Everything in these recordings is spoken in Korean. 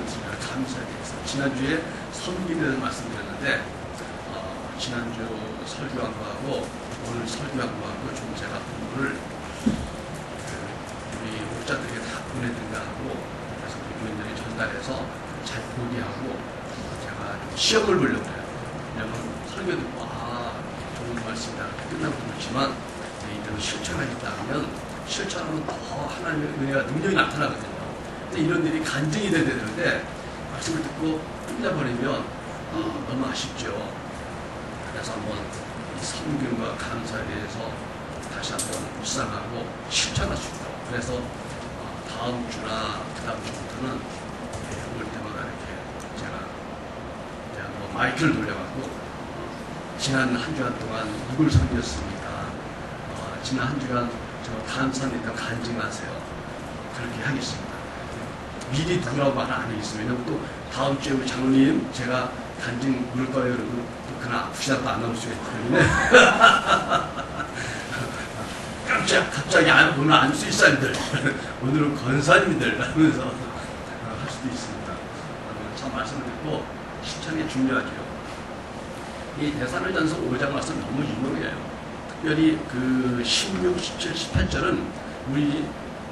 말씀드렸습니다. 감사에 대해서. 지난주에 섬김에 대해서 말씀드렸는데, 지난주 설교왕과하고 오늘 설교왕과하고 좀 제가 공부를 우리 목자들에게 다 보내든가 하고, 그래서 우리 교인들이 전달해서 잘 보게 하고, 제가 좀 시험을 보려고 해요. 왜냐면 설교 듣고, 좋은 말씀이다. 끝나고 그렇지만, 이대로 실천하겠다 하면, 실천하면 더 하나님의 은혜가 능력이 나타나거든요. 근데 이런 일이 간증이 돼야 되는데, 말씀을 듣고 끝나버리면, 너무 아쉽죠. 그래서 한번 이 섬김과 감사에 대해서 다시 한번 묵상하고 실천할 수 있도록. 그래서 다음 주나 그 다음 주부터는 올 때마다 이렇게 제가 뭐 마이크를 돌려갖고 지난 한 주간 동안 누굴 섬겼습니까? 지난 한 주간 저 감사합니다. 간증하세요. 그렇게 하겠습니다. 미리 누구라고 말 안 하겠습니다. 왜냐면 또 다음 주에 우리 장로님 제가 간증 물을 거예요. 그러고 또 그날 아프시다고 안 나올 수가 있기 때문에 갑자기 오늘 안수일사님들 오늘은 권사님들 하면서 할 수도 있습니다. 참 말씀을 듣고 실천이 중요하죠. 이 데살로니가전서 5장 말씀 너무 유명해요. 특별히 그 16, 17, 18절은 우리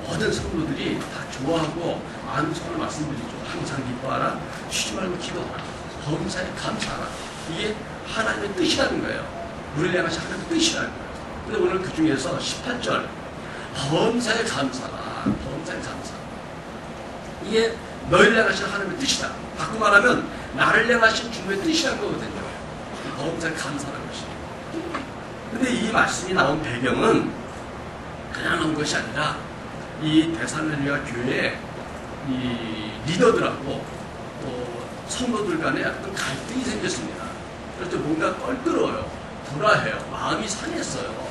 모든 성도들이 다 좋아하고 안수를 말씀드리죠. 항상 기뻐하라, 쉬지 말고 기도하라, 범사에 감사하라. 이게 하나님의 뜻이라는 거예요. 우리를 향하신 하나님의 뜻이라는 거예요. 근데 오늘 그 중에서 18절 범사에 감사하라, 범사에 감사하라. 이게 너희를 향하신 하나님의 뜻이다. 바꿔 말하면 나를 향하신 주님의 뜻이라는 거거든요. 범사에 감사하는 것이. 근데 이 말씀이 나온 배경은 그냥 나온 것이 아니라 이 데살로니가 교회의 이 리더들하고 또 성도들 간에 어떤 갈등이 생겼습니다. 그래서 뭔가 껄끄러워요. 불화해요. 마음이 상했어요.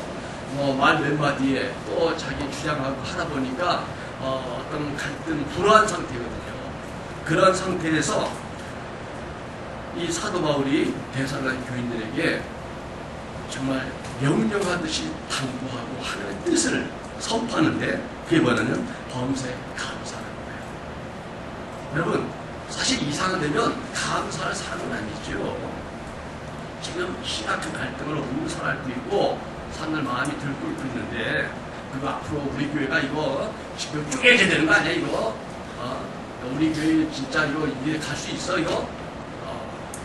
말 몇 마디에 또 자기 주장하고 하다 보니까 어떤 갈등, 불화한 상태거든요. 그런 상태에서 이 사도 바울이 데살로니가 교인들에게 정말 명령하듯이 당부하고 하나님의 뜻을 선포하는데 그게 뭐냐면 범사에 감사하는 거예요. 여러분 사실 이상은 되면 감사할 사람은 아니죠. 지금 심각한 갈등을 우살하고 있고 산을 마음이 들끓고 있는데 그거 앞으로 우리 교회가 이거 지금 쪼개져야 되는 거 아니야 이거? 우리 교회 진짜 이거 이제 갈 수 있어 이거?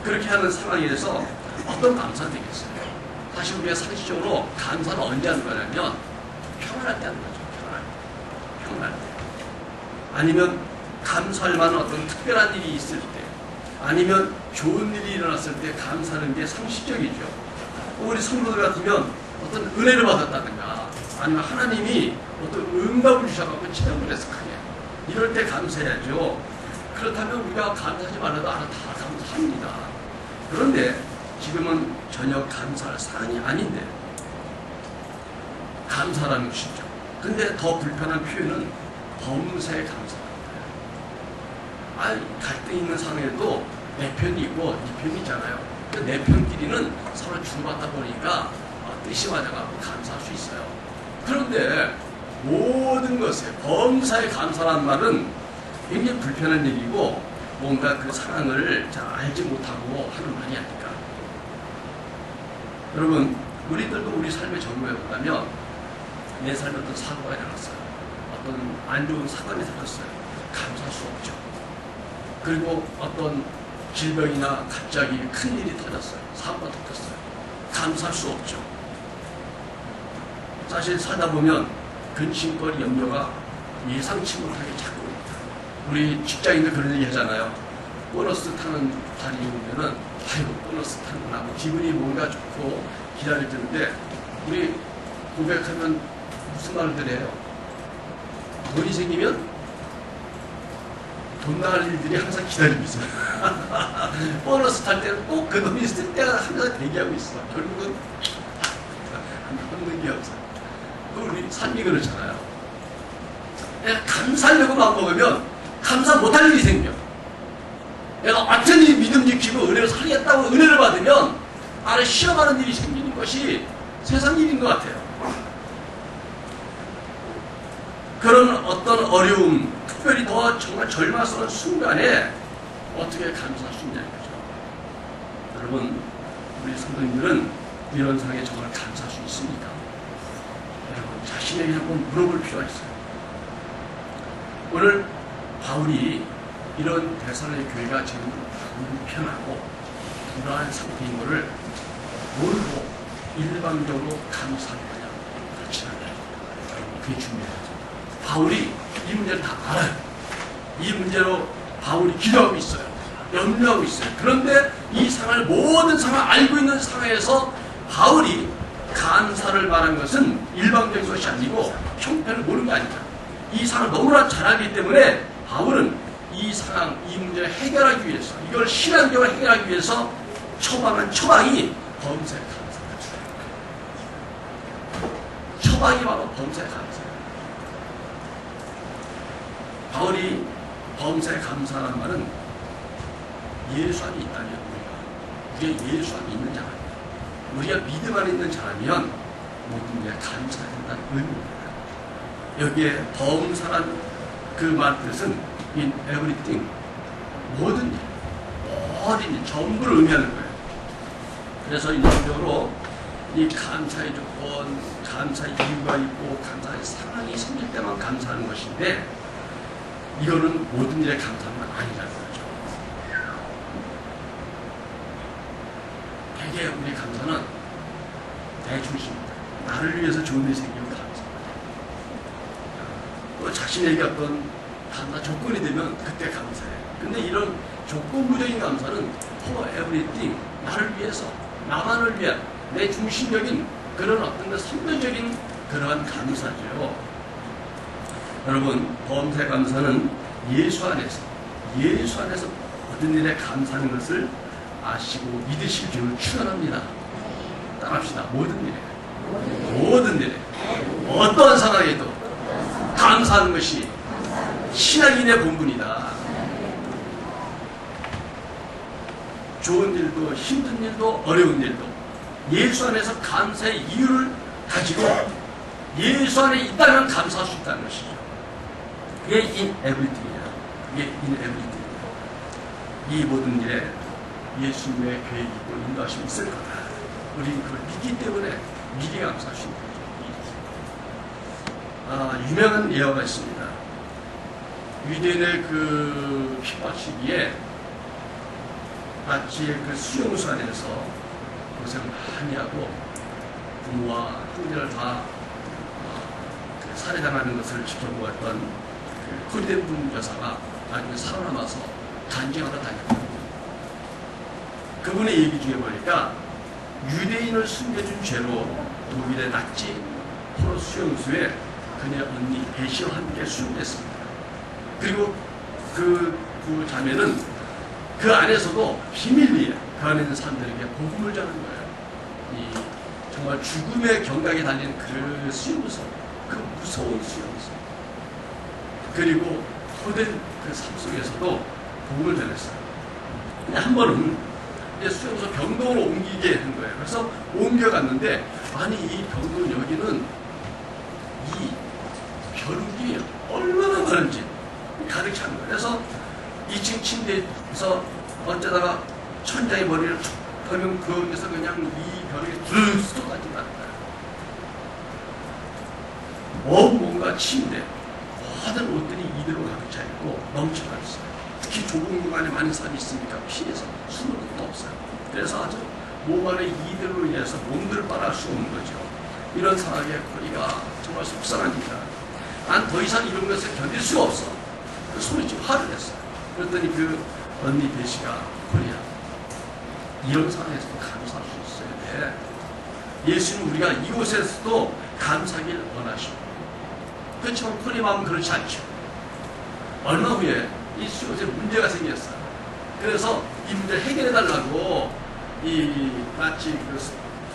그렇게 하는 상황에서 어떤 감사가 되겠어요? 사실 우리가 상식적으로 감사는 언제 하는 거냐면 평안할 때 하는 거죠. 평안할 때. 아니면 감사할 만한 어떤 특별한 일이 있을 때, 아니면 좋은 일이 일어났을 때 감사하는 게 상식적이죠. 우리 성도들 같으면 어떤 은혜를 받았다든가, 아니면 하나님이 어떤 응답을 주셔서 체험을 했을 거예요. 이럴 때 감사해야죠. 그렇다면 우리가 감사하지 말아도 다 감사합니다. 그런데 지금은 전혀 감사할 사안이 아닌데 감사라는 것이죠. 근데 더 불편한 표현은 범사에 감사합니다. 갈등 있는 상황에도 내 편이 있고 네 편이 있잖아요. 내 편끼리는 서로 주고받다 보니까 뜻이 맞아가고 감사할 수 있어요. 그런데 모든 것에 범사에 감사라는 말은 굉장히 불편한 일이고 뭔가 그 상황을 잘 알지 못하고 하는 말이 아닐까. 여러분 우리들도 우리 삶의 전후에 본다면 내 삶에 어떤 사고가 일어났어요. 어떤 안 좋은 사건이 생겼어요. 감사할 수 없죠. 그리고 어떤 질병이나 갑자기 큰일이 터졌어요. 사고가 터졌어요. 감사할 수 없죠. 사실 살다 보면 근심거리 염려가 예상치 못하게 자꾸 옵니다. 우리 직장인들 그런 얘기 하잖아요. 보너스 타는 달이 오면은 아이고 보너스 타는구나 하고 기분이 뭔가 좋고 기다려지는데 우리 고백하면 무슨 말들 해요? 돈이 생기면 돈 나갈 일들이 항상 기다리고 있어요. 보너스 탈 때는 꼭 그 돈이 있을 때가 항상 대기하고 있어. 결국은 없는 게 없어요. 우리 삶이 그렇잖아요. 감사하려고 마음먹으면 감사 못할 일이 생겨. 내가 완전히 믿음 지키고 은혜로 살겠다고 은혜를 받으면 나를 시험하는 일이 생기는 것이 세상 일인 것 같아요. 그런 어떤 어려움, 특별히 더 정말 절망스러운 순간에 어떻게 감사할 수 있냐는 거죠. 여러분, 우리 성도님들은 이런 상황에 정말 감사할 수 있습니까? 여러분, 자신에게 한번 물어볼 필요가 있어요. 오늘 바울이 이런 데살로니가 교회가 지금 불편하고 불안한 상태인 것을 모르고 일방적으로 감사하는 거냐? 그렇지 않아요. 그게 중요하죠. 바울이 이 문제를 다 알아요. 이 문제로 바울이 기도하고 있어요. 염려하고 있어요. 그런데 이 상황을, 모든 상황을 알고 있는 상황에서 바울이 감사를 말한 것은 일방적인 것이 아니고 형편을 모르는 게 아니다. 이 상황을 너무나 잘 알기 때문에 바울은 이 상황, 이 문제를 해결하기 위해서, 이걸 신앙적으로 해결하기 위해서 처방한 처방이 범사에 감사가 중요해요. 처방이 바로 범사에 감사예요. 바울이 범사에 감사라는 말은 예수 안에 있다면 우리가 예수 안에 있는 자라면, 우리가 믿음 안에 있는 자라면 모든 게 감사해야 된다는 의미입니다. 여기에 범사란 그 말 뜻은 in everything, 모든 일, 모든 일, 전부를 의미하는 거예요. 그래서 일반적으로 이 감사의 조건, 감사의 이유가 있고 감사의 상황이 생길 때만 감사하는 것인데, 이거는 모든 일에 감사하는 건 아니라는 거죠. 대개 우리 감사는 대중심입니다. 나를 위해서 좋은 일이 생기면 감사합니다. 또 자신에게 어떤 감사 조건이 되면 그때 감사해요. 근데 이런 조건부적인 감사는 for everything, 나를 위해서, 나만을 위한 내 중심적인 그런 어떤 선별적인 그러한 감사죠. 여러분, 범사의 감사는 예수 안에서 모든 일에 감사하는 것을 아시고 믿으실 줄을 축원합니다. 따라합시다. 모든 일에 어떠한 상황에도 감사하는 것이 신앙인의 본분이다. 좋은 일도 힘든 일도 어려운 일도 예수 안에서 감사의 이유를 가지고 예수 안에 있다면 감사할 수 있다는 것이죠. 그게 in everything이야. 그게 in everything. 이 모든 일에 예수님의 계획이 있고 인도하심이 있을 거다. 우리는 그걸 믿기 때문에 미리 감사할 수 있는 거죠. 유명한 예화가 있습니다. 유대인의 그 핍박 시기에 마치 그 수용소 안에서 고생을 많이 하고 부모와 형제를 다 살해당하는 것을 지켜보았던 그 코리덴 분 여사가 나중에 살아남아서 간증하러 다녔거든요. 그분의 얘기 중에 보니까 유대인을 숨겨준 죄로 독일의 나치 포로 수용소에 그녀 언니 배시와 함께 수용됐습니다. 그리고 그 자매는 그 안에서도 비밀리에 그 안에 있는 사람들에게 복음을 전하는 거예요. 이 정말 죽음의 경각에 달린 그 수용소, 그 무서운 수용소, 그리고 호된 그 삶 속에서도 복음을 전했어요. 근데 한 번은 수용소 병동으로 옮기게 한 거예요. 그래서 옮겨갔는데, 아니 이 병동 여기는 이 벼룩이 얼마나 많은지 가득 찬 거예요. 그래서 2층 침대에서 어쩌다가 천장에 머리를 툭 하면 거기서 그냥 이 벼룩이 쭉 쏟아진다는 거예요. 뭔가 침대, 모든 옷들이 이대로 가득 차 있고 넘쳐나 있어요. 특히 좁은 공간에 많은 사람이 있으니까 피해서 숨을 곳도 없어요. 그래서 아주 몸 안에 이들로 인해서 몸들을 빨아할 수 없는 거죠. 이런 상황에 코리가 정말 속상합니다. 난 더 이상 이런 것을 견딜 수가 없어. 그 소리치고 화를 냈어요. 그랬더니 그 언니 배시가 코리야, 이런 상황에서도 감사할 수 있어야 돼. 예수는 우리가 이곳에서도 감사하길 원하시고, 그렇지만 코리 마음은 그렇지 않죠. 얼마 후에 이 수용소에 문제가 생겼어요. 그래서 이 문제를 해결해달라고 이 마치 그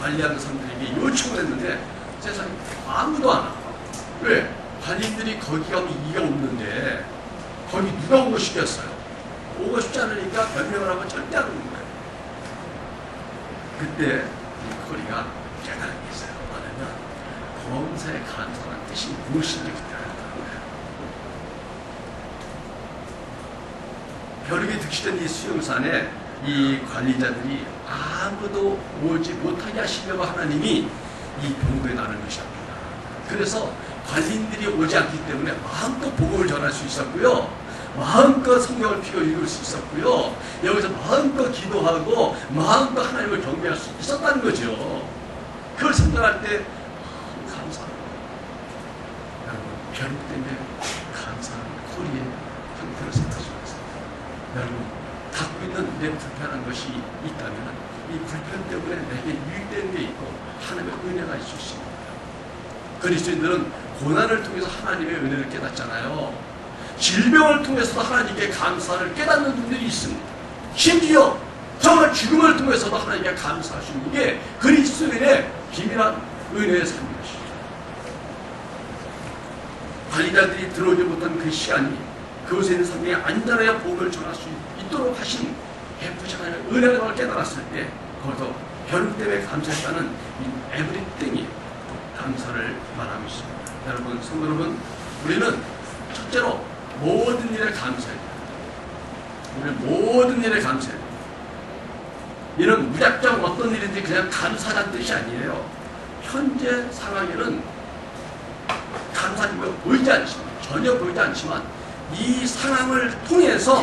관리하는 사람들에게 요청을 했는데 세상에 아무도 안 와. 왜? 관리인들이 거기 가면 이가 없는데 거기 누가 오고 싶겠어요? 오고 싶지 않으니까 변명을 하면 절대 안 오는 거예요. 그때 이 코리가 깨달은 게 있어요. 뭐냐면 범사에 감사하는 뜻이 무엇인지 그때 알았다는 거예요. 벼룩이 득실된 이 수용산에 이 관리자들이 아무도 오지 못하게 하시려고 하나님이 이 병고에 나는 것이랍니다. 그래서 관리인들이 오지 않기 때문에 마음껏 복음을 전할 수 있었고요. 마음껏 성경을 피고 읽을 수 있었고요. 여기서 마음껏 기도하고 마음껏 하나님을 경배할 수 있었다는 거죠. 그걸 생각할 때 감사합니다. 여러분, 벼룩 때문에 감사한 코리의 형태를 생각하시면서 여러분, 갖고 있는 내 불편한 것이 있다면 이 불편 때문에 내게 유익되는 게 있고 하나님의 은혜가 있을 수 있습니다. 그리스도인들은 고난을 통해서 하나님의 은혜를 깨닫잖아요. 질병을 통해서도 하나님께 감사를 깨닫는 분들이 있습니다. 심지어 정말 죽음을 통해서도 하나님께 감사할 수 있는 게 그리스도인의 비밀한 은혜의 삶인 것이죠. 관리자들이 들어오지 못한 그 시간이 그곳에 있는 사람이 안전하게 복음을 전할 수 있도록 하신 베푸신 하나님의 은혜를 깨달았을 때 거기서 벼룩 때문에 감사했다는 이 에브리띵이 감사를 말하고 있습니다. 여러분, 성도 여러분, 우리는 첫째로 모든 일에 감사해야 됩니다. 우리는 모든 일에 감사해야 됩니다. 이는 무작정 어떤 일인지 그냥 감사하다는 뜻이 아니에요. 현재 상황에는 감사가 보이지 않지만, 전혀 보이지 않지만 이 상황을 통해서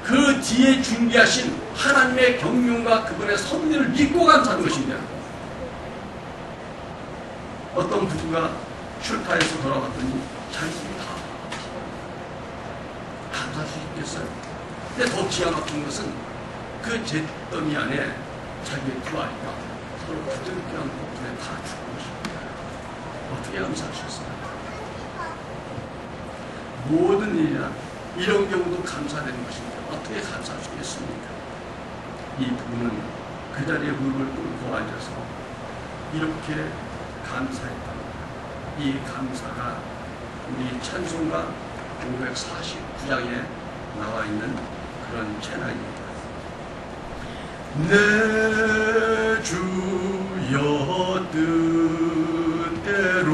그 뒤에 준비하신 하나님의 경륜과 그분의 섭리를 믿고 감사하는 것입니다. 어떤 부부가 출타에서 돌아왔더니 자기들이 다 감사할 수 있겠어요? 근데 더 기가 막힌 것은 그 잿더미 안에 자기의 두 아이가 서로 부드럽게 안고 불에 다 죽은 것입니다. 어떻게 감사할 수 있어요? 모든 일이나 이런 경우도 감사되는 것인데 어떻게 감사할 수 있겠습니까? 이 부부는 그 자리에 무릎을 꿇고 앉아서 이렇게 감사했다. 이 감사가 우리 찬송가 549장에 나와 있는 그런 찬양입니다. 내 주여 뜻대로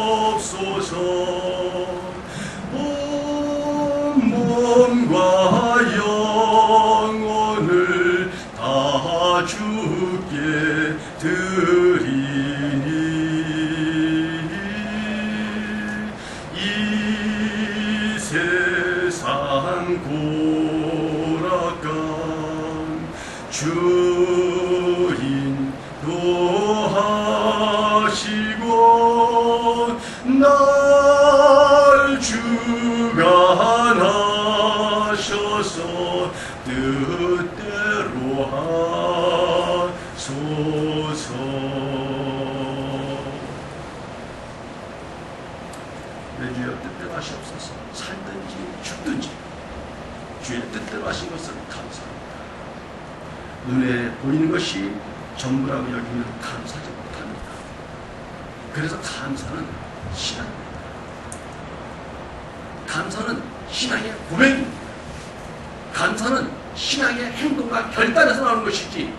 행하시옵소서. 온 몸과 영혼을 다 주께 드리니 이 세상 고락간 주인도 하시고 날 주관하셔서 뜻대로 하소서. 내 주여 뜻대로 하시옵소서. 살든지 죽든지 주의 뜻대로 하신 것을 감사합니다. 눈에 보이는 것이 전부라고 여기는 감사하지 못합니다. 그래서 감사는 신앙입니다. 감사는 신앙의 고백입니다. 감사는 신앙의 행동과 결단에서 나오는 것이지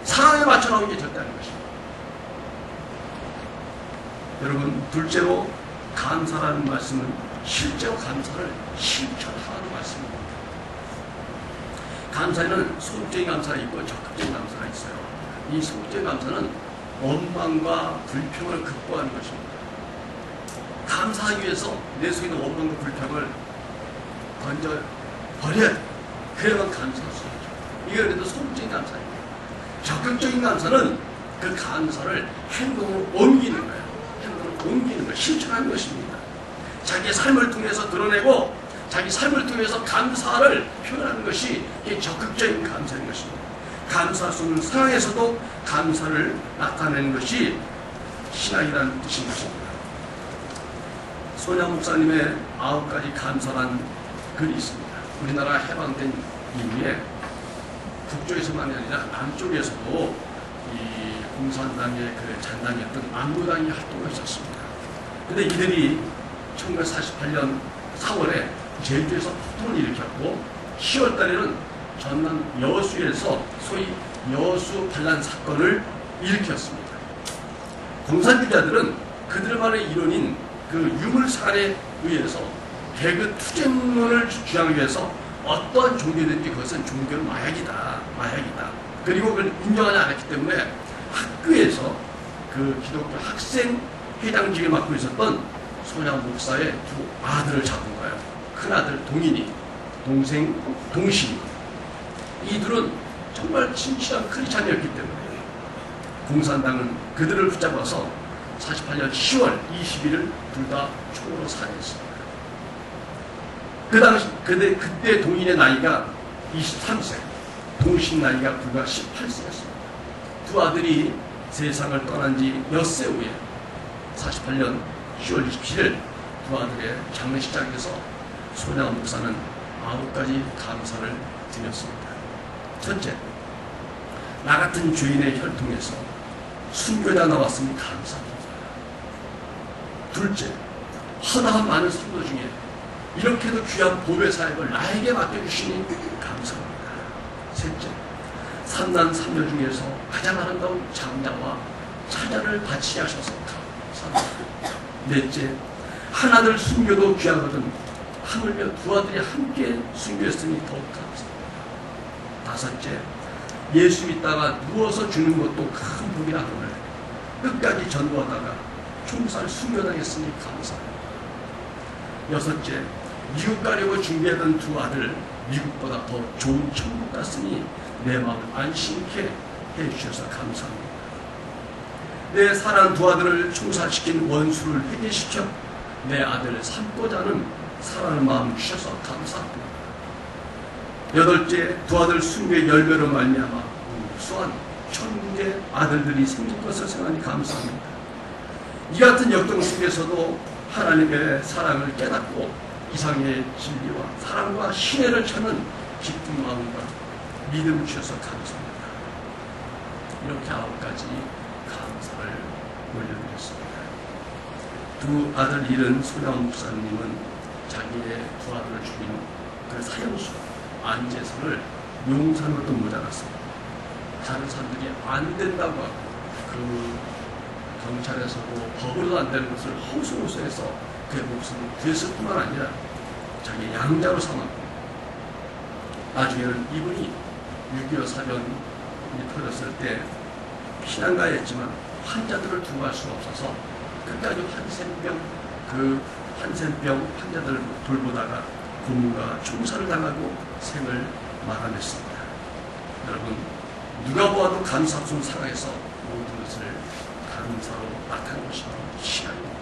상황에 맞춰 나오는 게 절대 아닌 것입니다. 여러분, 둘째로 감사라는 말씀은 실제로 감사를 실천하는 말씀입니다. 감사에는 소극적인 감사가 있고 적극적인 감사가 있어요. 이 소극적인 감사는 원망과 불평을 극복하는 것입니다. 감사하기 위해서 내 속에 있는 원망과 불평을 던져 버려야 돼요. 그래야만 감사할 수 있죠. 이게 그래도 소극적인 감사입니다. 적극적인 감사는 그 감사를 행동으로 옮기는 거예요. 행동으로 옮기는 거예요. 실천하는 것입니다. 자기의 삶을 통해서 드러내고 자기 삶을 통해서 감사를 표현하는 것이 이게 적극적인 감사인 것입니다. 감사할 수 없는 상황에서도 감사를 나타내는 것이 신앙이라는 뜻인 것입니다. 손양 목사님의 9가지 감사란 글이 있습니다. 우리나라 해방된 이후에 북쪽에서만이 아니라 남쪽에서도 이 공산당의 그 잔당이었던 안보당이 활동을 했었습니다. 근데 이들이 1948년 4월에 제주에서 폭동을 일으켰고 10월 달에는 전남 여수에서 소위 여수 반란 사건을 일으켰습니다. 공산주의자들은 그들만의 이론인 그 유물사관에 의해서 개그 투쟁론을 주장하기 위해서 어떠한 종교든지 그것은 종교는 마약이다. 그리고 그걸 인정하지 않았기 때문에 학교에서 그 기독교 학생 회장직을 맡고 있었던 손양 목사의 두 아들을 잡은 거예요. 큰아들 동인이, 동생 동신이. 이 둘은 정말 진실한 크리스찬이었기 때문에 공산당은 그들을 붙잡아서 48년 10월 21일 둘 다 총으로 살해했습니다. 그 당시 그때 동인의 나이가 23세, 동신 나이가 불과 18세였습니다. 두 아들이 세상을 떠난 지 엿새 후에 48년 10월 27일 두 아들의 장례식장에서 손양 목사는 9가지 감사를 드렸습니다. 첫째, 나 같은 죄인의 혈통에서 순교자 나왔으니 감사합니다. 둘째, 허다한 많은 성도 중에 이렇게도 귀한 보배 사역을 나에게 맡겨주시니 감사합니다. 셋째, 삼난 삼녀 중에서 가장 아름다운 장자와 차자를 바치게 하셔서 감사합니다. 넷째, 하나들 순교도 귀하거든 하물며 두 아들이 함께 순교했으니 더욱 감사합니다. 다섯째, 예수 믿다가 누워서 죽는 것도 큰 복이라 하늘 끝까지 전도하다가 총살 순교당했으니 감사합니다. 여섯째, 미국 가려고 준비하던 두 아들 미국보다 더 좋은 천국 갔으니 내 마음을 안심케 해주셔서 감사합니다. 내 사랑하는 두 아들을 총살시킨 원수를 회개시켜 내 아들을 삼고자 하는 사랑하는 마음 주셔서 감사합니다. 여덟째, 두 아들 순교의 열매로 말미암아 우수한 천국의 아들들이 생길 것을 생각하니 감사합니다. 이 같은 역경 속에서도 하나님의 사랑을 깨닫고 이상의 진리와 사랑과 신뢰를 찾는 기쁜 마음과 믿음을 주셔서 감사합니다. 이렇게 9가지 감사를 올려드렸습니다. 두 아들 잃은 손양 목사님은 자기의 두 아들을 죽인 그 사형수 안재선을 용산으로 또 모자랐습니다. 다른 사람들이 안 된다고 하고 그 경찰에서도 법으로도 안 되는 것을 허우소해서 그의 목숨을 구했을 뿐만 아니라 자기 양자로 삼았고 나중에는 이분이 6.25 사변이 터졌을 때 피난가에 했지만 환자들을 두고 갈 수가 없어서 끝까지 한센병 환자들을 돌보다가 고문과 총살을 당하고 생을 마감했습니다. 여러분, 누가 보아도 감사스러운 상황에서 모든 것을 감사로 나타낸 것이 신앙입니다.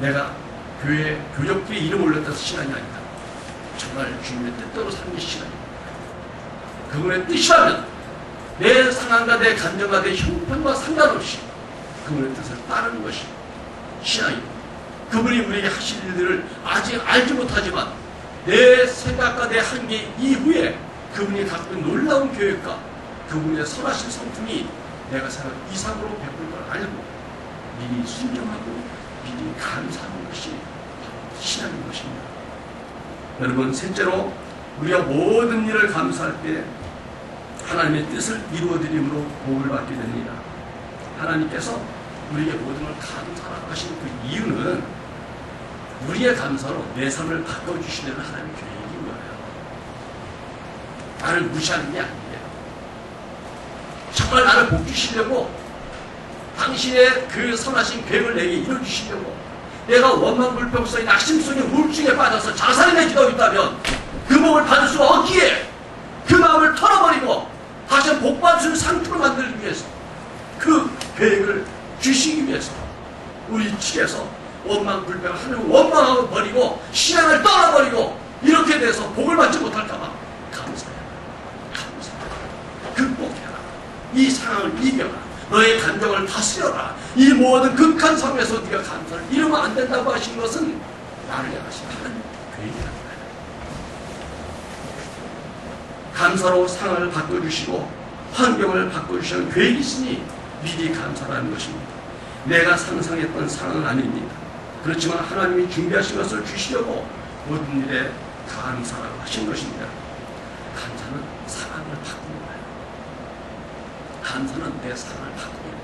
내가 교회 교역부에 이름 올렸다서 신앙이 아니다. 정말 주님의 뜻대로 사는 게 신앙입니다. 그분의 뜻이라면 내 상황과 내 감정과 내 형편과 상관없이 그분의 뜻을 따르는 것이 신앙입니다. 그분이 우리에게 하실 일들을 아직 알지 못하지만 내 생각과 내 한계 이후에 그분이 갖고 있는 놀라운 교육과 그분의 선하신 성품이 내가 생각 이상으로 베풀 걸 알고 미리 순종하고 미리 감사하는 것이 신앙인 것입니다. 여러분, 셋째로 우리가 모든 일을 감사할 때 하나님의 뜻을 이루어드림으로 복을 받게 됩니다. 하나님께서 우리에게 모든 걸 감사하라고 하시는 그 이유는 우리의 감사로 내 삶을 바꿔주시려는 하나님의 계획인 거예요. 나를 무시하는 게 아니에요. 정말 나를 복 주시려고 당신의 그 선하신 계획을 내게 이루어주시려고 내가 원망불평성의 낙심성의 우울증에 빠져서 자살에 기도하고 있다면 그 복을 받을 수가 없기에 그 마음을 털어버리고 다시 복받을 수 있는 상태로 만들기 위해서 그 계획을 주시기 위해서 우리 측에서 원망불평하는 원망하고 버리고 신앙을 떠나버리고 이렇게 돼서 복을 받지 못할까봐 감사해라. 극복해라. 이 상황을 이겨라. 너의 감정을 다스려라. 이 모든 극한 상황에서 네가 감사를 이루면 안 된다고 하신 것은 나를 향하신 하나님의 계획이란 말이야. 감사로 상황을 바꿔주시고 환경을 바꿔주시는 계획이 있으니 미리 감사라는 것입니다. 내가 상상했던 상황은 아닙니다. 그렇지만 하나님이 준비하신 것을 주시려고 모든 일에 감사라고 하신 것입니다. 감사는 상황을 바꾸는 거예요. 감사는 내 상황을 바꾸는 거예요.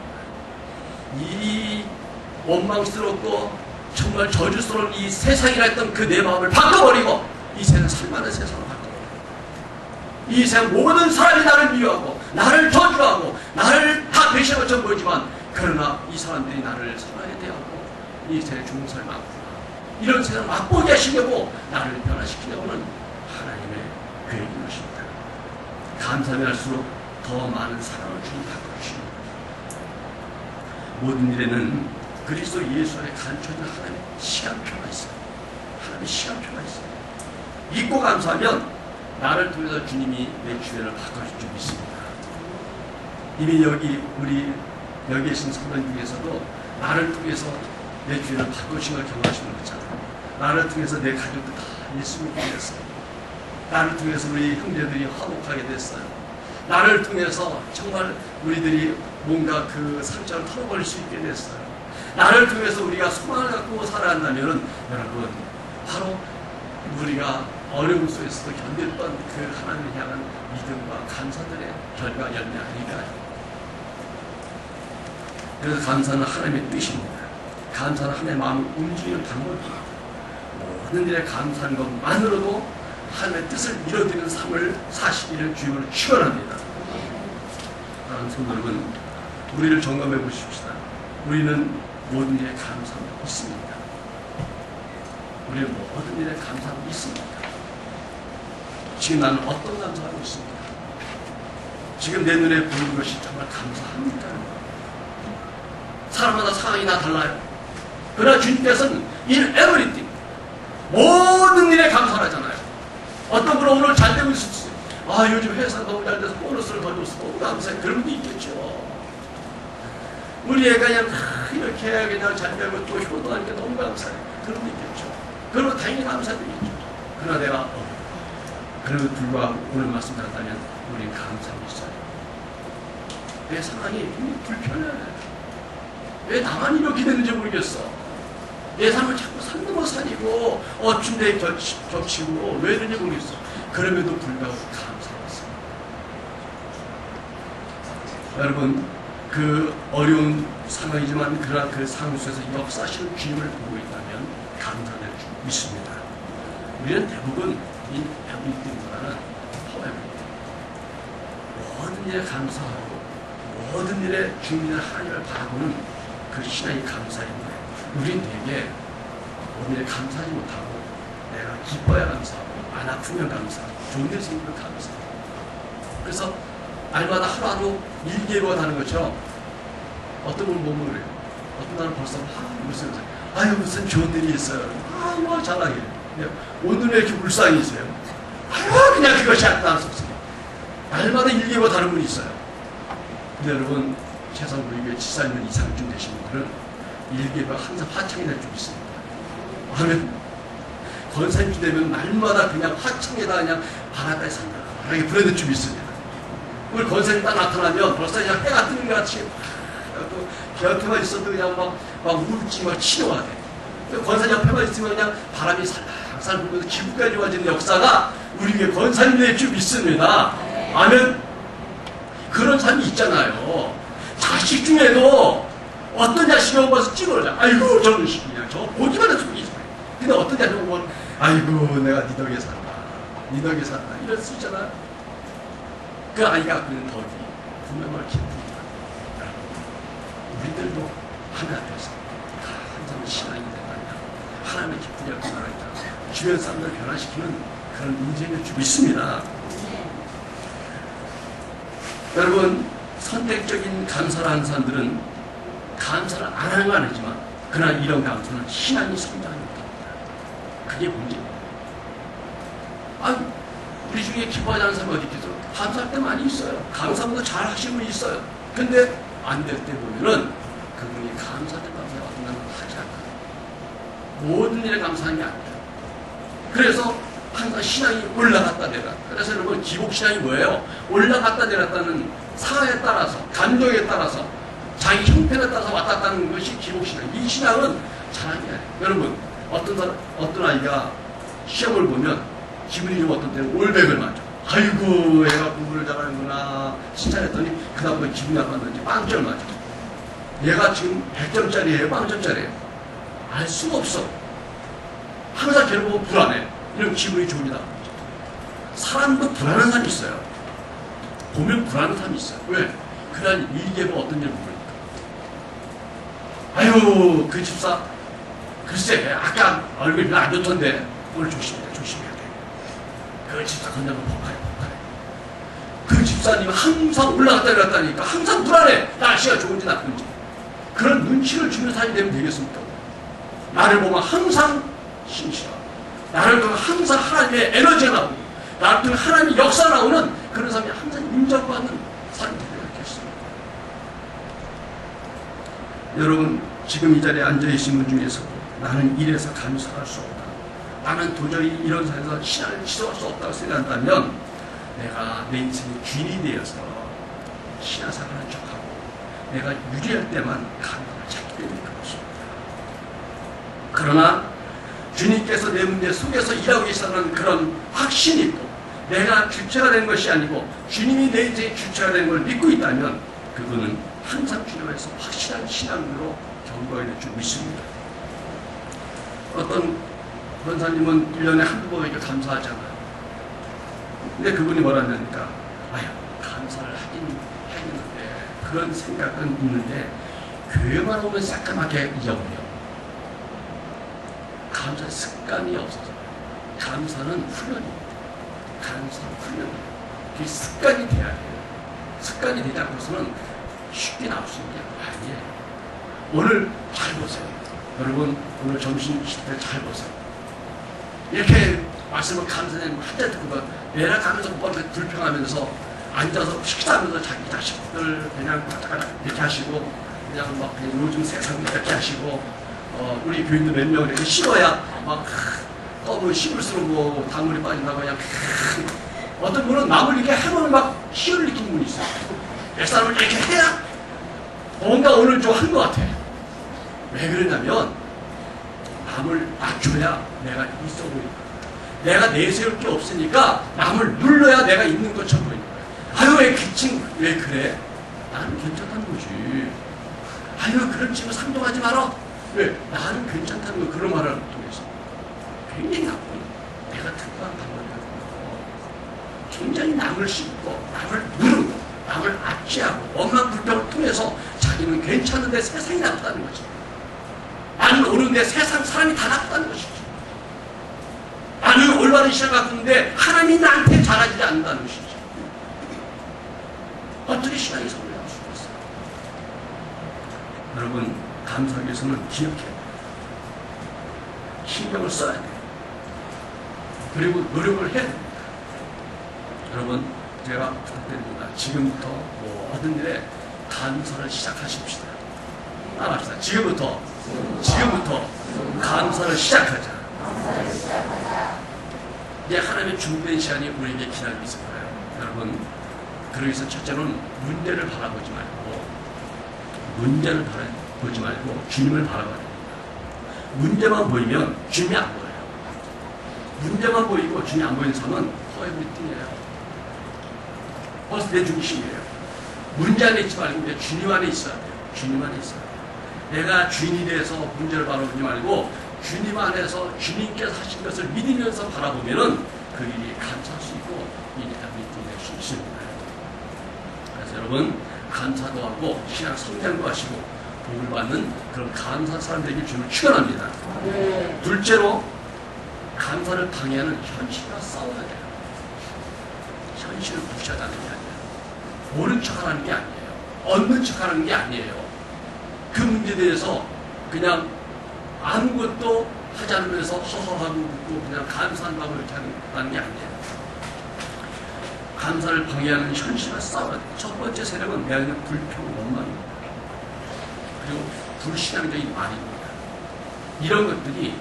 이 원망스럽고 정말 저주스러운 이 세상이라 했던 그 내 마음을 바꿔버리고 이 세상 살만한 세상으로 바꿔버리고 이 세상 모든 사람이 나를 미워하고 나를 저주하고 나를 다 배신한 것처럼 보이지만 그러나 이 사람들이 나를 사랑에 대하고 이 세상의 중성을 막구나 이런 세상을 맛보게 하시려고 나를 변화시키려고는 하나님의 계획인 것입니다. 감사하면 할수록 더 많은 사랑을 주님 받고 주십니다. 모든 일에는 그리스도 예수 안에 간초있는 하나님의 시간표가 있어요. 하나님의 시간표가 있어요. 믿고 감사하면 나를 통해서 주님이 내 주변을 바꿔줄 줄 믿습니다. 이미 여기 계신 성도 중에서도 나를 통해서 내 주변을 바꿔주신 걸 경험하시는 거잖아요. 나를 통해서 내 가족도 다 예수 믿게 됐어요. 나를 통해서 우리 형제들이 화목하게 됐어요. 나를 통해서 정말 우리들이 뭔가 그 상처를 털어버릴 수 있게 됐어요. 나를 통해서 우리가 소망을 갖고 살아간다면 여러분 바로 우리가 어려움 속에서도 견뎠던 그 하나님을 향한 믿음과 감사들의 결과 열매 아닐까요? 그래서 감사는 하나님의 뜻입니다. 감사는 하나님의 마음을 움직이는 방법입니다. 모든 일에 감사하는 것만으로도 하나님의 뜻을 이뤄드리는 삶을 사시기를 주님으로 축원합니다. 사랑하는 성도 여러분, 우리를 점검해 보십시다. 우리는 모든 일에 감사하고 있습니다. 우리는 모든 일에 감사하고 있습니다. 지금 나는 어떤 감사하고 있습니까? 지금 내 눈에 보이는 것이 정말 감사합니까? 사람마다 상황이 다 달라요. 그러나 주님께서는 in everything 모든 일에 감사하잖아요. 어떤 분은 오늘 잘 되고 있을 수 있어요. 아 요즘 회사 너무 잘 돼서 보너스를 더 줬어. 너무 감사해. 그런 분도 있겠죠. 우리 애가 그냥 이렇게 그냥 잘 되고 또 효도하니까 너무 감사해. 그런 분도 있겠죠. 그러면 당연히 감사드리겠죠. 그러나 내가 그럼에도 불구하고 오늘 말씀 드렸다면 우리는 감사하고 있어요. 내 상황이 불편해. 왜 나만 이렇게 되는지 모르겠어. 내 삶을 자꾸 산 넘어 살이고 어춤대 겹치고 왜 이런지 모르겠어. 그럼에도 불구하고 감사하고 있어요. 여러분 그 어려운 상황이지만 그러나 그 상황 속에서 역사하시는 주님을 보고 있다면 감사될 줄 믿습니다. 우리는 대부분 이 에브리띵보다는 허에브리띵 모든 일에 감사하고 모든 일에 주님의 하나님을 바라보는 그 신앙이 감사인데 우리는 되게 모든 일에 감사하지 못하고 내가 기뻐야 감사하고 안 아프면 감사하고 좋은 일 생기면 감사하고 그래서 날마다 하루하루 일기로 하는 것처럼 어떤 분은 보면 그래요. 어떤 날은 벌써 무슨 좋은 일이 있어요. 뭐 잘하게. 오늘은 왜 이렇게 불쌍히 있어요? 그냥 그것이 안 속삭여. 날마다 일기로 다른 분이 있어요. 근데 여러분 최소한 우리 교회 지사님 이상쯤 되신 분들은 일기가 항상 화창이 될 줄 있습니다. 하면 권사님쯤 되면 날마다 그냥 화창에다 그냥 바닷가에 산다. 이렇게 불어낼 줄 있습니다. 우리 권사님 딱 나타나면 벌써 그냥 해가 뜨는 것 같이 또 곁에만 있어도 그냥 막 우울증이 막 치료가 돼. 권사님 옆에만 있으면 그냥 바람이 살살 불면서 기분까지 좋아지는 역사가 우리 교회 권사님 될 줄 믿습니다. 아멘. 그런 사람이 있잖아요. 자식 중에도 어떤 자식이 오면서 찍어오자. 아이고 저런 식이야. 저 보기만 해도 속이 있어요. 근데 어떤 자식이 오면 아이고 내가 니 덕에 산다. 니 덕에 산다. 이럴 수 있잖아. 그 아이가 그는 덕이 분명히 기쁩니다. 우리들도 하나 앞에서 항상 신앙이 된다면 하나님의 기쁨이 역사하겠다. 주변 사람들을 변화시키는 그런 인생을 주고 있습니다. 여러분 선택적인 감사를 하는 사람들은 감사를 안 하는 건 아니지만 그러나 이런 감사는 신앙이 성장하는 것입니다. 그게 문제입니다. 우리 중에 기뻐하지 않는 사람이 어디 있겠어? 감사할 때 많이 있어요. 감사보다 잘 하시는 분이 있어요. 근데 안 될 때 보면은 그분이 감사할 때 감사를 어떤 건 하지 않아요. 모든 일에 감사하는 게 아니에요. 그래서 항상 신앙이 올라갔다 내려갔다. 그래서 여러분 기복신앙이 뭐예요? 올라갔다 내려갔다는 상황에 따라서 감정에 따라서 자기 형편에 따라서 왔다 갔다 하는 것이 기복신앙. 이 신앙은 잘하는 게 아니에요. 여러분 어떤 아이가 시험을 보면 기분이 좀 어떤 때는 올백을 맞아. 아이고 애가 공부를 잘하는구나 칭찬했더니 그 다음부터 기분이 나빴는지 빵점을 맞아. 얘가 지금 100점짜리예요? 0점짜리예요? 알 수가 없어. 항상 걔를 보고 불안해. 이런 기분이 좋으니다. 사람도 불안한 사람이 있어요. 보면 불안한 사람이 있어요. 왜? 그날 일기예보 어떤 일 모르니까. 아유, 그 집사, 글쎄, 아까 얼굴이 안 좋던데, 오늘 조심해야 돼. 그 집사 건너면 폭발해. 그 집사님 항상 올라갔다 내렸다니까 항상 불안해. 날씨가 좋은지 나쁜지. 그런 눈치를 주는 사람이 되면 되겠습니까? 나를 보면 항상 신실하고, 나를 보면 항상 하나님의 에너지가 나오고, 나를 통해 하나님의 역사 나오는 그런 사람이 항상 인정받는 사람이 되겠습니다. 여러분, 지금 이 자리에 앉아계신 분 중에서도 나는 이래서 감사할 수 없다, 나는 도저히 이런 상황에서 신앙을 지속할 수 없다고 생각한다면, 내가 내 인생의 균이 되어서 신앙생활하는 척하고 내가 유리할 때만 감동을 찾게 되는 것입니다. 그러나 주님께서 내 문제 속에서 일하고 계시다는 그런 확신이 있고, 내가 주체가 되는 것이 아니고 주님이 내 인생의 주체가 되는 걸 믿고 있다면, 그분은 항상 주님에서 확실한 신앙으로 경고해야 될 줄 믿습니다. 어떤 권사님은 1년에 한두 번이니까 감사하잖아요. 근데 그분이 뭐라 하냐니까, 아유, 감사를 하긴 했는데, 그런 생각은 있는데, 교회만 오면 새까맣게 잊어버려. 감사 습관이 없어서. 감사는 훈련입니다. 감사는 훈련입니다. 그게 습관이 돼야 돼요. 습관이 되지 않고서는 쉽게 나올 수 있는 게 아니에요. 오늘 잘 보세요. 여러분, 오늘 점심 드실 때 잘 보세요. 이렇게 말씀을 감사님 한자 듣고 내가 가면서 불평하면서 앉아서 식사하면서 자기 자식들 그냥 까딱까딱 이렇게 하시고, 그냥 막 그냥 요즘 세상 이렇게 하시고, 우리 교인들 몇 명을 이렇게 씹어야 막 떠도 씹을수록 뭐 단물이 빠진다고 그냥 어떤 분은 남을 이렇게 해보면 막 희열을 느끼는 분이 있어요. 몇 사람을 이렇게 해야 뭔가 오늘 좀 한 것 같아. 왜 그러냐면 남을 낮춰야 내가 있어 보이는 거야. 내가 내세울 게 없으니까 남을 눌러야 내가 있는 것처럼 보이는 거야. 아유, 왜 그래? 나는 괜찮다는 거지. 아유, 그런 친구 상종하지 마라. 왜? 나는 괜찮다는 거, 그런 말을 통해서 굉장히 나쁜, 내가 특별한 방법이거든요. 굉장히 남을 씹고, 남을 누르고, 남을 압제하고, 원망 불평을 통해서 자기는 괜찮은데 세상이 나쁘다는 거지. 나는 옳은데 세상 사람이 다 나쁘다는 것이지. 나는 올바른 신앙을 갖고 있는데 하나님이 나한테 잘하지 않는다는 것이지. 어떻게 신앙이 성공할 수 있어요? 여러분, 감사하기 위해서는 기억해야 돼요. 신경을 써야 돼요. 그리고 노력을 해야 됩니다. 여러분, 제가 부탁드립니다. 지금부터 모든 일에 감사를 시작하십시다. 따라합시다. 지금부터 감사를 시작하자. 이제 하나님의 준비된 시간이 우리에게 기다리고 있을 거예요. 여러분, 그러기 위해서 첫째는 문제를 바라보지 말고 주님을 바라봐야 됩니다. 문제만 보이면 주님이 안 보여요. 문제만 보이고 주님이 안 보이는 사람은 허위무ting이에요. 벌써 내 중심이에요. 문제 안에 있지 말고 주님 안에 있어야 돼요. 주님 안에 있어야 돼요. 내가 주인이 돼서 문제를 바라보지 말고 주님 안에서 주님께서 하신 것을 믿으면서 바라보면은 그 일이 감사할 수 있고 일이 다 믿음될 수 있습니다. 그래서 여러분, 감사도 하고 신앙 성장도 하시고 복을 받는 그런 감사한 사람들에게 주님을 축원합니다. 둘째로, 감사를 방해하는 현실과 싸워야 돼요. 현실을 무시하자는 게 아니에요. 모른 척하는 게 아니에요. 얻는 척하는 게 아니에요. 그 문제에 대해서 그냥 아무것도 하지 않으면서 허허하고 웃고 그냥 감사한다고 이렇게 하는 게 아니에요. 감사를 방해하는 현실과 싸워야 돼요. 첫 번째 세력은 내 안에 불평, 원망입니다. 그리고 불신앙적인 말입니다. 이런 것들이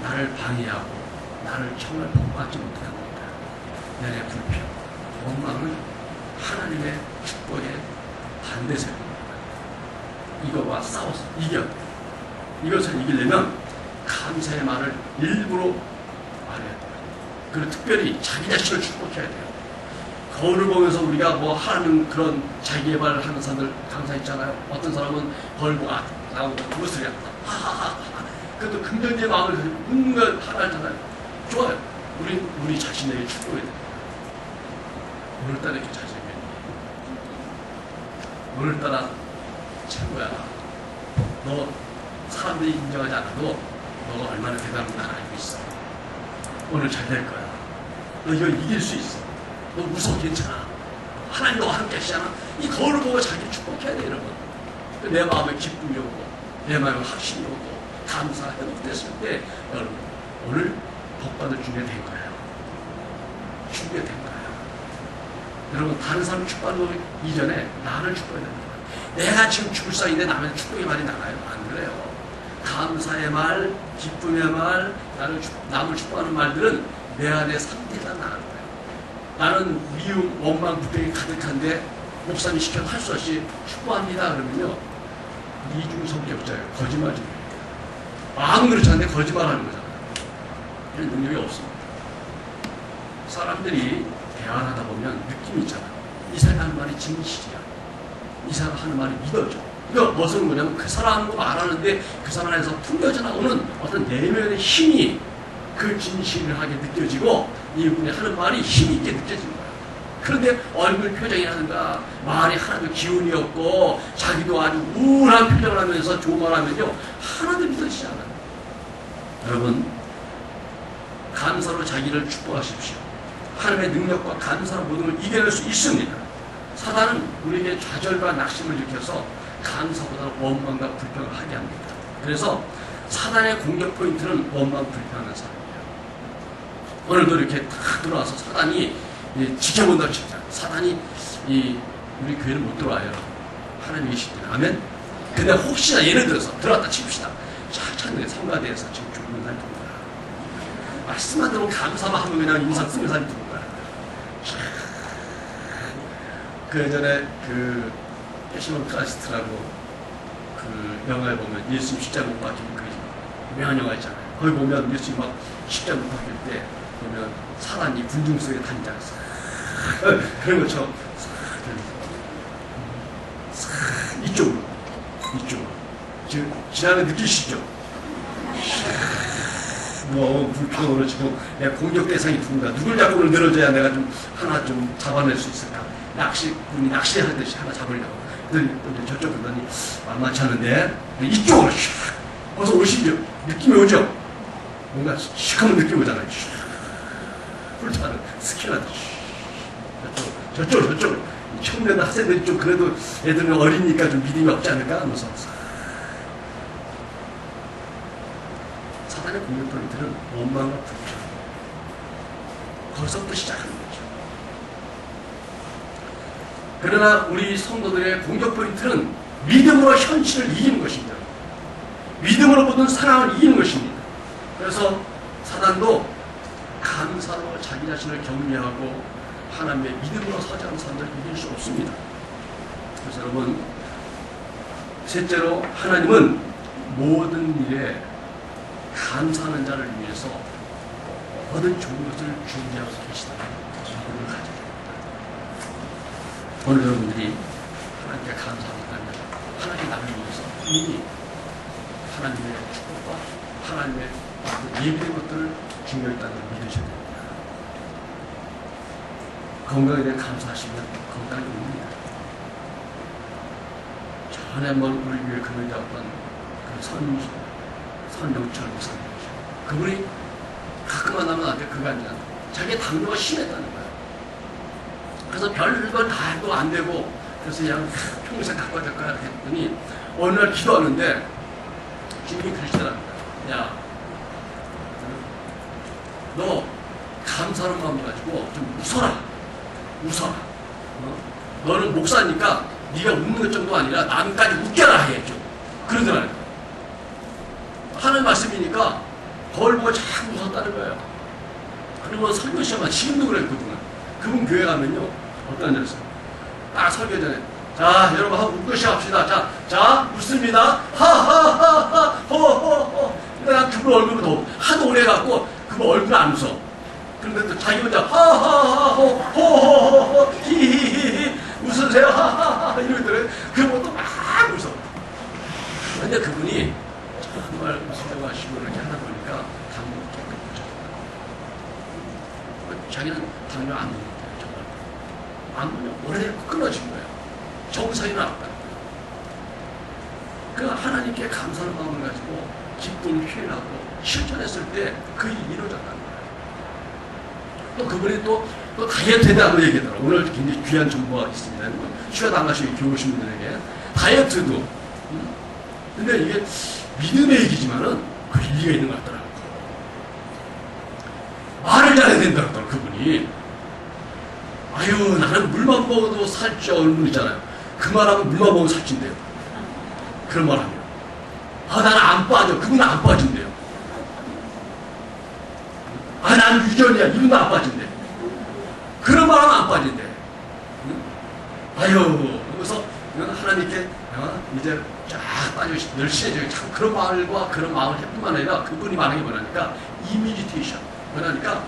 나를 방해하고 나를 정말 복받지 못하게 합니다. 내 안에 불평, 원망은 하나님의 축복의 반대세력입니다. 이거와 싸워서 이겨. 이것을 이기려면 감사의 말을 일부러 말해야 돼요. 그리고 특별히 자기 자신을 축복해야 돼요. 거울을 보면서 우리가 뭐 하는 그런 자기 개발을 하는 사람들 강사 있잖아요. 어떤 사람은 거울 보고 나오고 무엇을 했다. 하하하. 그것도 긍정적인 마음을 가지고 웃는 걸 하잖아요. 좋아요. 우리 자신에게 축복해야 됩니다. 오늘따라 이렇게 잘생겼니? 오늘따라 최고야. 너 사람들이 인정하지 않아도 너가 얼마나 대단한 건 알고 있어. 오늘 잘 될 거야. 너 이거 이길 수 있어. 너 무서워 괜찮아. 하나님 너와 함께 하시잖아. 이 거울을 보고 자기를 축복해야 돼 여러분. 내 마음에 기쁨이 오고 내 마음에 확신이 오고 감사 회복됐을 때 여러분 오늘 복받을 준비가 된 거예요. 준비가 된 거예요. 여러분 다른 사람 축복하기 이전에 나를 축복해야 됩니다. 내가 지금 죽을 사이인데 남의 축복의 말이 나가요? 안 그래요. 감사의 말, 기쁨의 말, 남을 축복하는 말들은 내 안의 상태가 나가는 거예요. 나는 미움, 원망, 불평이 가득한데 목사님 시켜서 할 수 없이 축복합니다. 그러면요. 이중성격자예요. 거짓말 중이에요. 마음은 그렇지 않은데 거짓말하는 거잖아요. 이런 능력이 없습니다. 사람들이 대화를 하다 보면 느낌이 있잖아요. 이 사람이 하는 말이 진실이야. 이 사람이 하는 말이 믿어져. 이거 무슨 뭐냐면 그 사람하고 말하는데 그 사람 안에서 풍겨져 나오는 어떤 내면의 힘이 그 진실을 하게 느껴지고 이분이 하는 말이 힘이 있게 느껴지는 거야. 그런데 얼굴 표정이라든가 말이 하나도 기운이 없고 자기도 아주 우울한 표정을 하면서 좋은 말 하면요 하나도 믿어지지 않아요. 여러분 감사로 자기를 축복하십시오. 하나님의 능력과 감사로 모든 걸 이겨낼 수 있습니다. 사단은 우리에게 좌절과 낙심을 일으켜서 감사보다 원망과 불평을 하게 합니다. 그래서 사단의 공격 포인트는 원망, 불평하는 사람이에요. 오늘도 이렇게 탁 들어와서 사단이 지켜본다고 칩니다. 사단이 우리 교회를 못 들어와요. 하나님이 계십니다. 아멘? 근데 혹시나 예를 들어서 들어왔다 칩시다. 참 성가대에서 지금 죽는 사람이 들어온 거야. 말씀만 들으면 감사만 하면 그냥 인상 쓰는 사람이 들어온 거야. 그 예전에 그 패션 크라이스트라고 그 영화에 보면 예수님 십자가 못 박힌 그 유명한 영화 있잖아요. 거기 보면 예수님 막 십자가 못 박힐 때 보면 사단이 군중 속에 다니지 않았어요. 그런 것처럼 이쪽으로 지금 지나는 느끼시죠? 뭐 불평으로 지금 내가 공격 대상이 누군가 누굴 잡고 늘어져야 내가 좀 하나 좀 잡아낼 수 있을까? 낚시꾼이 낚시하듯이 하나 잡으려고. 그랬더니 저쪽 그러더니 만만치 않은데 이쪽으로 어서 오시죠. 느낌이 오죠? 뭔가 시커먼 느낌이 오잖아요. 훑어가는 스킬하듯이 저쪽으로 청년 학생들이 좀 그래도 애들은 어리니까 좀 믿음이 없지 않을까 하면서 사단의 공격 포인트는 원망과 불평. 거기서부터 시작하는 거죠. 그러나 우리 성도들의 공격 포인트는 믿음으로 현실을 이기는 것입니다. 믿음으로 모든 상황을 이기는 것입니다. 그래서 사단도 감사로 자기 자신을 격려하고 하나님의 믿음으로 서자는 사람들을 이길 수 없습니다. 그래서 여러분 셋째로 하나님은 모든 일에 감사하는 자를 위해서 모든 좋은 것을 준비하고 계시다는 믿음을 가져야 됩니다. 오늘 여러분들이 하나님께 감사하겠다면 하나님 나를 위해서 이미 하나님의 축복과 하나님의 예비된 것들을 준비했다는 걸 믿으셔야 됩니다. 건강에 대해 감사하시면 건강이 옵니다. 전에 한번 우리 교회 금요일이었던 그 선영철 목사님, 그분이 가끔 만나면 나한테 그거 아니야. 자기 당뇨가 심했다는 거야. 그래서 별걸 다 해도 안 되고, 그래서 그냥 평생 갖고 될 거야 했더니 어느 날 기도하는데 주님이 그러시더라고요. 야, 너 감사로 마음 가지고 좀 웃어라. 너는 목사니까 네가 웃는 것 정도 아니라 남까지 웃겨라 해. 좀 그러더라고요. 하는 말씀이니까 거울 보고 자꾸 웃었다는 거예요. 그리고 설교 시험만 지금도 그랬거든요. 그분 교회 가면요 어떤 일이었어요? 딱 설교 전에 자 여러분 한번 웃고 시작합시다. 자 웃습니다. 하하하하 호호호. 그러니까 그분 얼굴도 하도 오래 갖고 그분 얼굴 안 웃어. 그런데 또 자기 혼자 하하하 호호호호 히히히히 웃으세요 하하하 이러더래. 그러면 또 막 웃어. 근데 그분이 정말 웃으려고 하시고 이렇게 하다 보니까 당뇨 깨끗해져. 자기는 당뇨 안 먹는데요. 정말 안 먹으면 오래되고 끊어진 거예요. 정상이 나왔다. 그 하나님께 감사하는 마음을 가지고 기쁨을 표현하고 실천했을 때 그 일이 이루어졌다는 거예요. 또 그분이 또 다이어트에 대한 얘기하더라고요. 오늘 굉장히 귀한 정보가 있습니다. 휴가 나가시고 교회 오신 분들에게 다이어트도 근데 이게 믿음의 얘기지만은 그 일리가 있는 것 같더라고요. 말을 잘해야 된다고 하더라고요. 그분이 아유 나는 물만 먹어도 살쪄 어느 분 있잖아요. 그 말하면 물만 먹으면 살찐대요. 그런 말 하면 아 나는 안 빠져. 그분은 안 빠진대요. 아 나는 유전이야. 이분은 안 빠진대. 그런 말 하면 안 빠진대. 응? 아유 그래서 하나님께 이제 쫙 빠지고 널씬해져요. 참 그런 말과 그런 마음을 해뿐만 아니라 그분이 말하는 게 뭐냐니까 이미지테이션 뭐냐니까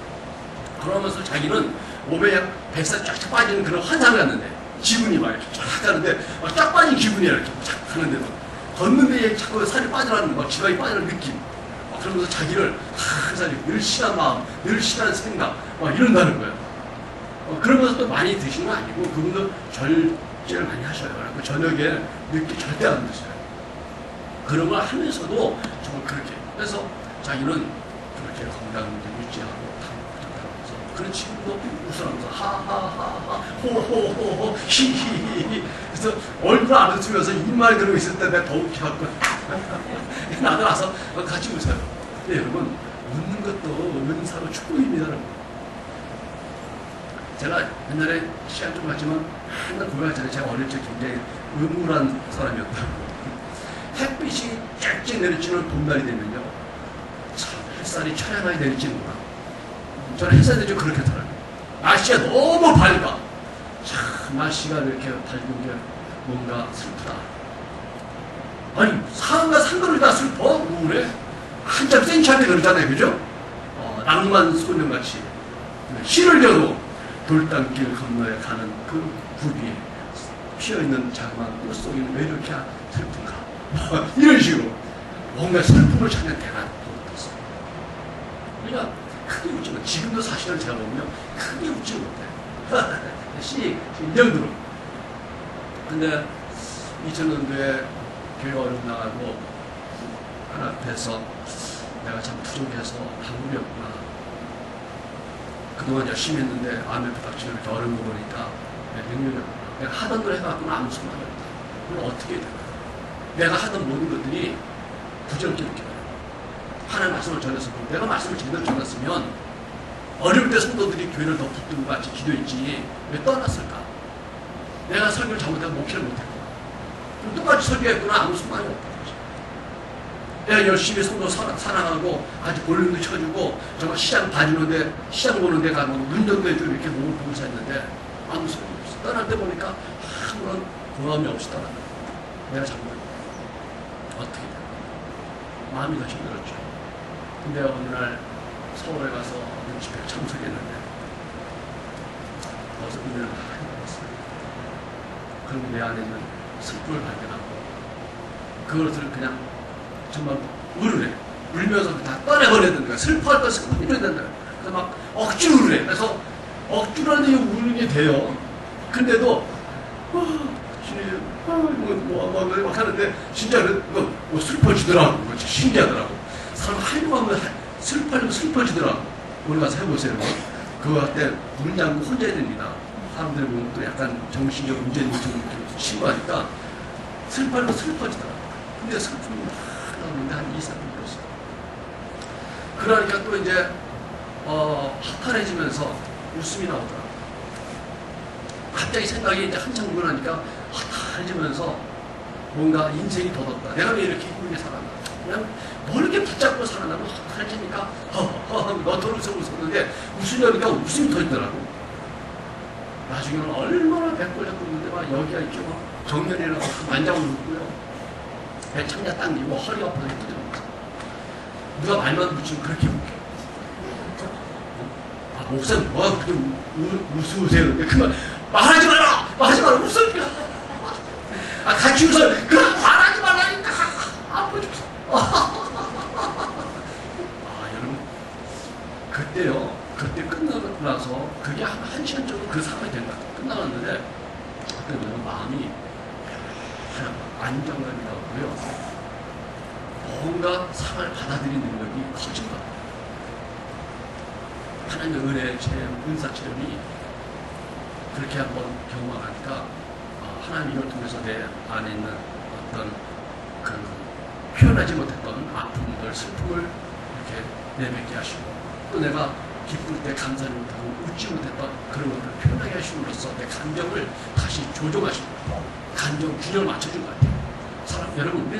그러면서 자기는 몸에 뱃살이 쫙쫙 빠지는 그런 환상을 갖는데 기분이 막 이렇게 쫙 가는데 쫙 빠진 기분이야 이렇게 쫙 가는데도 걷는데 자꾸 살이 빠져나가는 막 지방이 빠져나가는 느낌 그러면서 자기를 항상 늘씬한 마음 늘씬한 생각 막 이런다는 거예요. 그러면서 또 많이 드시는 건 아니고 그분도 절제를 많이 하셔요. 그 저녁에 늦게 절대 안 드셔요. 그런 걸 하면서도 정말 그렇게 그래서 자기는 그렇게 건강을 유지하고 부탁하면서 그런 친구도 웃으면서 하하하하 호호호호 히히히 그래서 얼굴 안 웃으면서 입만 그러고 있을 때 내가 더 웃겨갖고 나도 와서 같이 웃어요. 근데 여러분 웃는 것도 은사로 축복입니다. 제가 옛날에 시간 좀 갔지만 한날 고백하잖아요. 제가 어릴 적 굉장히 음울한 사람이었다고. 햇빛이 쫙쫙 내리치는 봄날이 되면요. 참 햇살이 처량하게 내리치는구나. 저는 햇살이 내리치면 그렇게 더라고요. 날씨가 너무 밝아. 참 날씨가 이렇게 밝은 게 뭔가 슬프다. 아니 상과 상거를 다 슬퍼? 우울해? 한참 센치한테 그러잖아요. 그죠? 낭만 소년같이 시를 져도 돌담길 건너에 가는 그 굽이 피어있는 자그마한 꽃 속에는 왜 이렇게 슬픈가 이런 식으로 뭔가 슬픔을 찾는 대단한 것같았어요. 그러니까 크게 웃지 못 지금도 사실은 제가 보면 크게 웃지 못해요. 시 인정들어. 근데 2000년도에 교회 어려움 나가고 하나 앞에서 내가 참 부족해서 방법이었구나. 그동안 열심히 했는데 암에 부닥치고 이렇게 어려운 거 보니까 능력이었구나. 내가 하던 걸 해갖고는 아무 소망이 없다. 그럼 어떻게 해야 되나? 내가 하던 모든 것들이 부정적이게 돼요. 하나님 말씀을 전했었고 내가 말씀을 제대로 전했으면 어려울 때 성도들이 교회를 더 붙들고 같이 기도했지 왜 떠났을까? 내가 설교를 잘못하고 목회를 못했구나. 그럼 똑같이 설교했구나 아무 소망이 없다. 내가 열심히 성도 사랑하고 아주 볼륨도 쳐주고 정말 시장 봐주는데 시장 보는데 가고 눈정도 해주고 이렇게 몸을 봉사했는데 아무 소용이 없어. 떠날 때 보니까 아무런 고마움이 없이 떠난다. 내가 잘못했다. 어떻게 돼? 마음이 더 힘들었죠. 근데 어느 날 서울에 가서 어느 집회 참석했는데 거기서 은혜를 다 해먹었어요. 그리고 내 안에 있는 슬픔을 발견하고 그것을 그냥 정말 우울해. 울면서 다 떠내버려야 된다. 슬퍼할 거 슬퍼해야 된다. 그래서 막 억지로 우울해. 그래서 억지로 하는데 우는 게 돼요. 근데도 막 하는데 진짜 슬퍼지더라고. 신기하더라고. 사람 하루하면 슬퍼지더라고. 오늘 가서 해보세요. 그거 때 문 잠그고 혼자 해야 됩니다. 사람들 보면 또 약간 정신적 문제 있는 친구하니까 슬퍼지더라고. 근데 슬픔이 나오는데 한 2, 3일 걸렸어요. 그러니까 또 이제 허탈해지면서 웃음이 나오더라고. 갑자기 생각이 이제 한참 오고 나니까 허탈해지면서 뭔가 인생이 더덥다. 내가 왜 이렇게 힘들게 살았나. 그냥 뭘 이렇게 붙잡고 살아나면 허탈해지니까 너털어서 웃었는데 웃으려니까 웃음이 터지더라고. 나중에는 얼마나 배꼽 잡고 있는데 막 여기가 있죠. 정면이라고 만장을 웃고요. 배 창자 당기고 허리 아파서 힘들어. 누가 말만 붙이면 그렇게 웃겨. 목사님 뭐가 그렇게 우스우세요? 근데 그만 말하지 마라! 말하지 마라! 웃으니까. 같이 웃어. 그럼 말하지 말라니까. 아파 죽겠어. 여러분. 그때요. 그때 끝나고 나서 그게 한 시간 정도 그 상황이 된 것 같아요. 끝나갔는데 그때는 마음이 안정감이 나고요. 뭔가 상황을 받아들이는 능력이 커진 것 같아요. 하나님의 은혜, 체험, 은사 체험이 그렇게 한번 경험하니까 하나님 이걸 통해서 내 안에 있는 어떤 그 표현하지 못했던 아픔들, 슬픔을 이렇게 내뱉게 하시고 또 내가 기쁠 때 감사를 못하고 웃지 못했던 그런 것들을 표현하게 하심으로써 내 감정을 다시 조정하시고 감정 균형을 맞춰준 것 같아요. 여러분,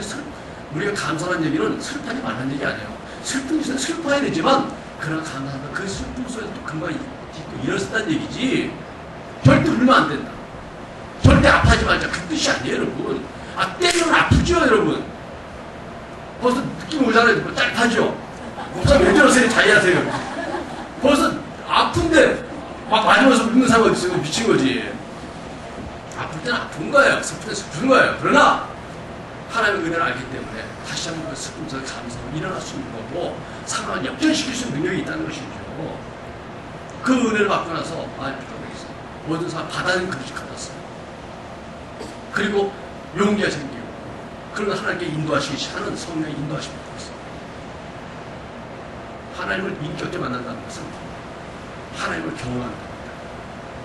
우리가 감사하는 얘기는 슬퍼하지 말라는 얘기 아니에요. 슬픔이 있으면 슬퍼해야 되지만 그러나 감사하면 그 슬픔 속에서 또 금방 잊고 일어섰다는 얘기지. 절대 울면 안 된다. 절대 아파하지 말자. 그 뜻이 아니에요, 여러분. 때리면 아프죠, 여러분. 벌써 느낌 오잖아요. 짜릿하죠. 목사님 왜 저러세요? 자의하세요. 벌써 아픈데 막 맞으면서 웃는 사람이 어디 있어요? 미친 거지. 아플 때는 아픈 거예요. 슬플 때는 슬픈 거예요. 그러나 하나님의 은혜를 알기 때문에 다시 한번 그 슬픔 속에 감사하고 일어날 수 있는 거고 상황을 역전시킬 수 있는 능력이 있다는 것이죠. 그 은혜를 받고 나서 필요가 있어. 모든 사람 받아는 그릇이 같았어요. 그리고 용기가 생기고 그러나 하나님께 인도하시기 하는 성령의 인도하심이 있어요. 하나님을 인격적으로 만난다는 것은 하나님을 경험한다는 겁니다.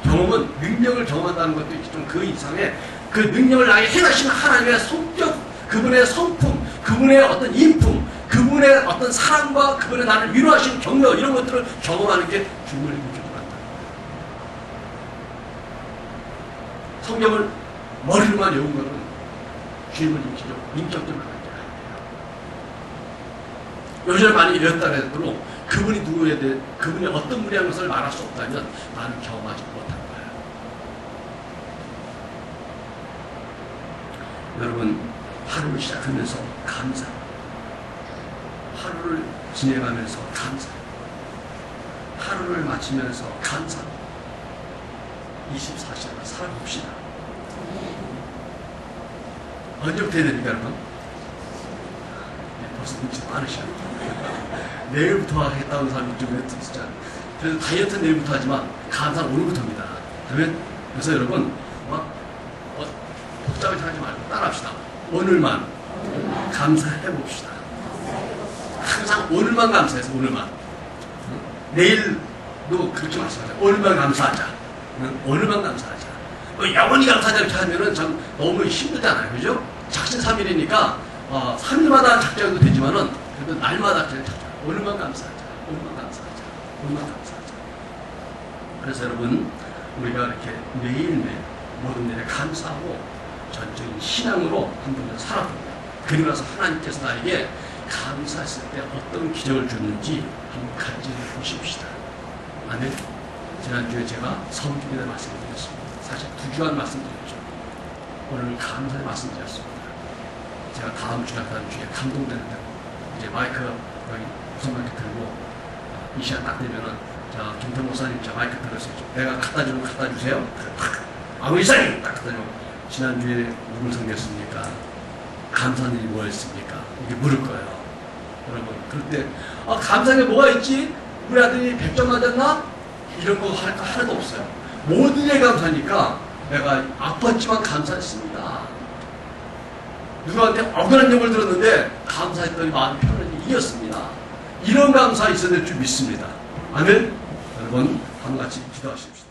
경험은 능력을 경험한다는 것도 있지만 그 이상의 그 능력을 나에게 행하시는 하나님의 성격, 그분의 성품, 그분의 어떤 인품, 그분의 어떤 사랑과 그분의 나를 위로하시는 격려 이런 것들을 경험하는 게 주님을 인격적으로 한다. 성경을 머리로만 외운 것은 주님을 인격적으로 하는 게 아니에요. 요즘 많이 외웠다 해도 그분이 누구에 대해 그분이 어떤 분이라는 것을 말할 수 없다면 나는 경험하지 못한 거예요. 여러분, 하루를 시작하면서 감사, 하루를 진행하면서 감사, 하루를 마치면서 감사, 24시간 살아봅시다. 언제부터 해야 됩니까, 여러분? 벌써 눈치 빠르시네. 내일부터 하겠다는 사람이 좀 있잖아요. 그래서 다이어트는 내일부터 하지만 감사는 오늘부터입니다. 그래서 여러분 복잡하게 하지 말고 따라합시다. 오늘만 감사해 봅시다. 항상 오늘만 감사해서 오늘만. 내일도 그렇게 말씀하자. 오늘만 감사하자. 오늘만 감사하자. 영원히 감사하자 이렇게 하면은 참 너무 힘들잖아요, 그죠? 작심 3일이니까 3일마다 작정도 되지만은 그래도 날마다 작정. 오늘만 감사하자. 오늘만 감사하자. 오늘만 감사하자. 그래서 여러분, 우리가 이렇게 매일매일 모든 일에 감사하고 전적인 신앙으로 한 번도 살아봅니다. 그리고 나서 하나님께서 나에게 감사했을 때 어떤 기적을 줬는지 한번 간증해 보십시다. 아멘. 지난주에 제가 성경에 말씀드렸습니다. 사실 2주간 말씀드렸죠. 오늘 감사의 말씀드렸습니다. 제가 다음 주에 감동되는데 이제 마이크 여기 무슨 마이크 들고 이 시간 딱 되면은 자 김태 목사님 자 마이크 들었어요. 내가 갖다 주면 갖다 주세요. 아무 이사님 딱 갖다 주면 지난주에 누굴 섬겼습니까? 감사한 일이 뭐였습니까? 이게 물을 거예요. 여러분 그럴 때 감사한 게 뭐가 있지? 우리 아들이 100점 맞았나? 이런 거 하나도 없어요. 모든 일에 감사하니까 내가 아팠지만 감사했습니다. 누구한테 억울한 욕을 들었는데 감사했더니 마음이 편안히 이겼습니다. 이런 감사 있어야 될 줄 믿습니다. 아멘. 여러분 한번 같이 기도하십시오.